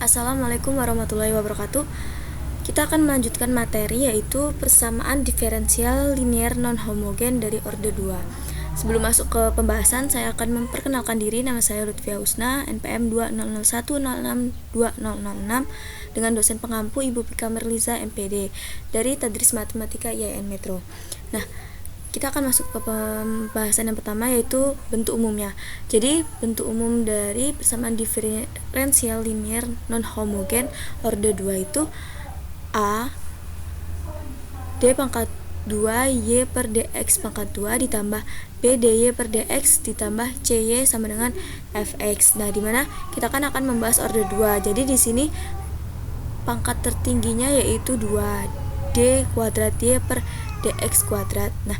Assalamualaikum warahmatullahi wabarakatuh. Kita akan melanjutkan materi yaitu persamaan diferensial linear non-homogen dari orde 2. Sebelum masuk ke pembahasan, saya akan memperkenalkan diri. Nama saya Lutfia Husna, NPM 2001062066, dengan dosen pengampu Ibu Pika Merliza, MPD, dari Tadris Matematika IAIN Metro. Nah, kita akan masuk ke pembahasan yang pertama, yaitu bentuk umumnya. Jadi bentuk umum dari persamaan diferensial linear non-homogen orde 2 itu A D pangkat 2 Y per dx pangkat 2 ditambah B dy per dx ditambah cy sama dengan fx. Nah, dimana kita akan membahas orde 2. Jadi di sini pangkat tertingginya yaitu 2 d kuadrat y per dx kuadrat. Nah,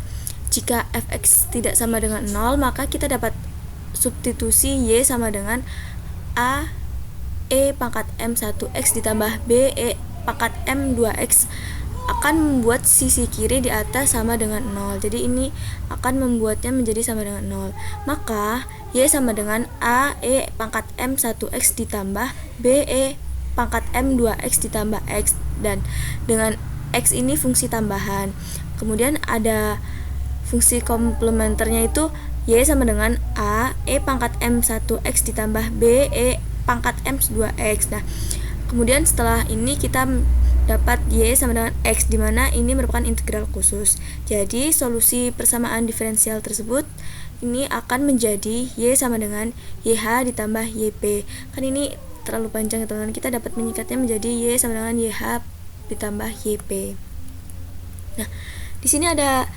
jika fx tidak sama dengan 0, maka kita dapat substitusi y sama dengan a e pangkat m1x ditambah b e pangkat m2x akan membuat sisi kiri di atas sama dengan 0. Jadi ini akan membuatnya menjadi sama dengan 0. Maka y sama dengan a e pangkat m1x ditambah b e pangkat m2x ditambah x, dan dengan x ini fungsi tambahan. Kemudian ada fungsi komplementernya, itu y sama dengan a e pangkat m1x ditambah b e pangkat m2x. Nah, kemudian setelah ini kita dapat y sama dengan x, dimana ini merupakan integral khusus. Jadi solusi persamaan diferensial tersebut ini akan menjadi y sama dengan yh ditambah yp. Kan ini terlalu panjang, teman-teman. Kita dapat menyingkatnya menjadi y sama dengan yh ditambah yp. Nah, di sini ada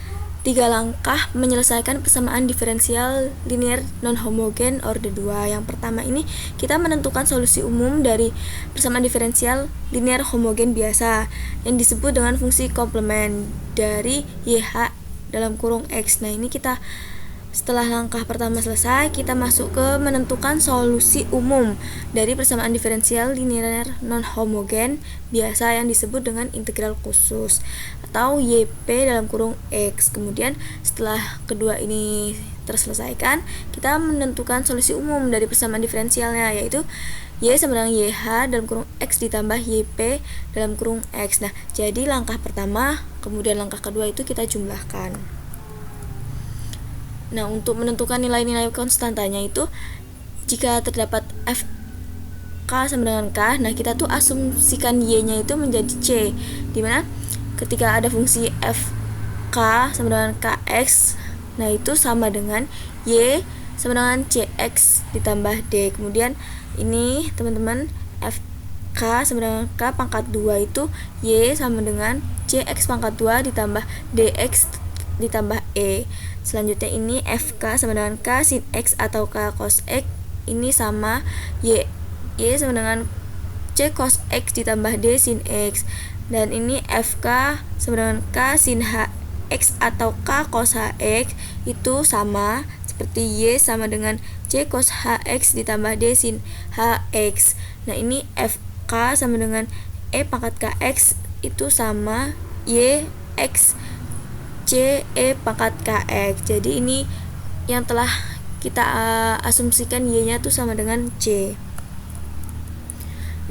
3 langkah menyelesaikan persamaan diferensial linear non-homogen orde 2. Yang pertama ini kita menentukan solusi umum dari persamaan diferensial linear homogen biasa yang disebut dengan fungsi komplement dari YH dalam kurung X. Nah, ini kita setelah langkah pertama selesai, kita masuk ke menentukan solusi umum dari persamaan diferensial linear non-homogen biasa yang disebut dengan integral khusus atau YP dalam kurung X. Kemudian setelah kedua ini terselesaikan, kita menentukan solusi umum dari persamaan diferensialnya, yaitu Y sama dengan YH dalam kurung X ditambah YP dalam kurung X. Nah, jadi langkah pertama, kemudian langkah kedua itu kita jumlahkan. Nah, untuk menentukan nilai-nilai konstantanya itu, jika terdapat f k sama dengan k, nah kita tuh asumsikan y-nya itu menjadi c, dimana ketika ada fungsi f k sama dengan kx, nah itu sama dengan y sama dengan cx ditambah d. Kemudian ini teman-teman, f k sama dengan k pangkat 2 itu y sama dengan cx pangkat 2 ditambah dx ditambah e. Selanjutnya ini fk sama dengan k sin x atau k cos x, ini sama y sama dengan c cos x ditambah d sin x, dan ini fk sama dengan k sin h x atau k cos h x, itu sama seperti y sama dengan c cos h x ditambah d sin h x. Nah, ini fk sama dengan e pangkat kx, itu sama y x c e pangkat kx. Jadi ini yang telah kita asumsikan y-nya tuh sama dengan c.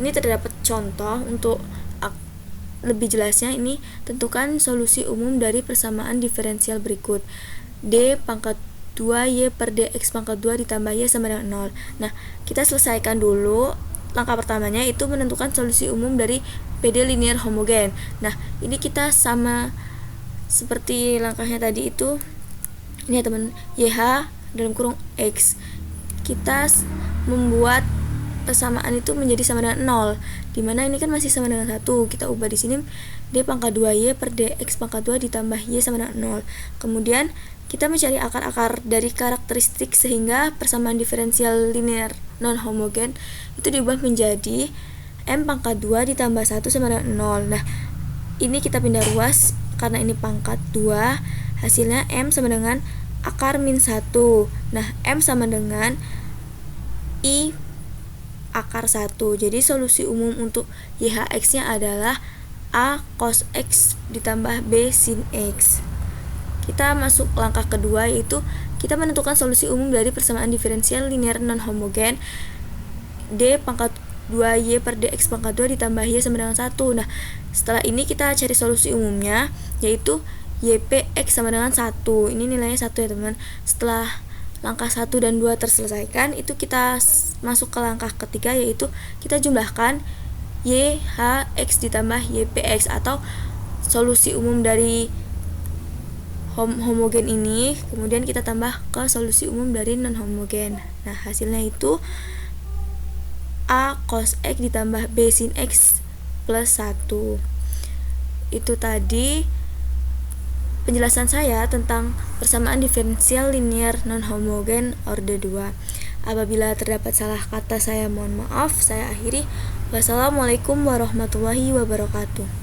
Ini terdapat contoh untuk lebih jelasnya. Ini tentukan solusi umum dari persamaan diferensial berikut. D pangkat 2 y per dx pangkat 2 ditambah y sama dengan 0. Nah, kita selesaikan dulu langkah pertamanya, itu menentukan solusi umum dari PD linear homogen. Nah, ini kita sama seperti langkahnya tadi itu. Ini ya teman, YH dalam kurung X. Kita membuat persamaan itu menjadi sama dengan 0, dimana ini kan masih sama dengan 1. Kita ubah di sini D pangkat 2Y per DX pangkat 2 ditambah Y sama dengan 0. Kemudian kita mencari akar-akar dari karakteristik sehingga persamaan diferensial linear non-homogen itu diubah menjadi M pangkat 2 ditambah 1 sama dengan 0. Nah, ini kita pindah ruas karena ini pangkat 2, hasilnya M sama dengan akar min 1. Nah, M sama dengan I akar 1. Jadi solusi umum untuk YHX nya adalah A cos X ditambah B sin X. Kita masuk langkah kedua, yaitu kita menentukan solusi umum dari persamaan diferensial linear non-homogen D pangkat 2y per dx pangkat 2 ditambah y sama dengan 1. Nah, setelah ini kita cari solusi umumnya, yaitu ypx sama dengan 1. Ini nilainya 1 ya teman. Setelah langkah 1 dan 2 terselesaikan, itu kita masuk ke langkah ketiga, yaitu kita jumlahkan yhx ditambah ypx, atau solusi umum dari homogen ini kemudian kita tambah ke solusi umum dari non homogen. Nah, hasilnya itu a cos x ditambah b sin x plus 1. Itu tadi penjelasan saya tentang persamaan diferensial linear non homogen orde 2. Apabila terdapat salah kata, saya mohon maaf. Saya akhiri. Wassalamualaikum warahmatullahi wabarakatuh.